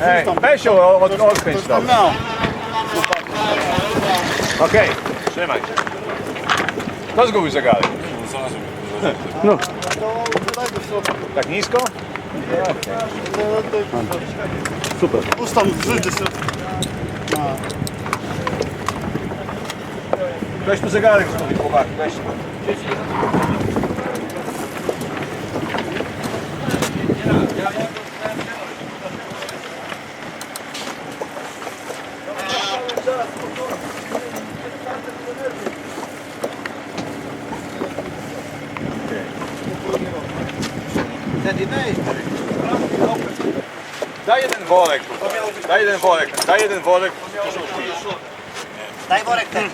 Ej, weź odkręć to. Okej, trzymaj się. To zgubił zegarek. No. Tak nisko? Super. Ustam, wrzyjcie się. Weź tu zegarek zgubił, chłopaki, weź. Daj jeden worek, daj jeden worek, daj jeden worek. Daj worek ten.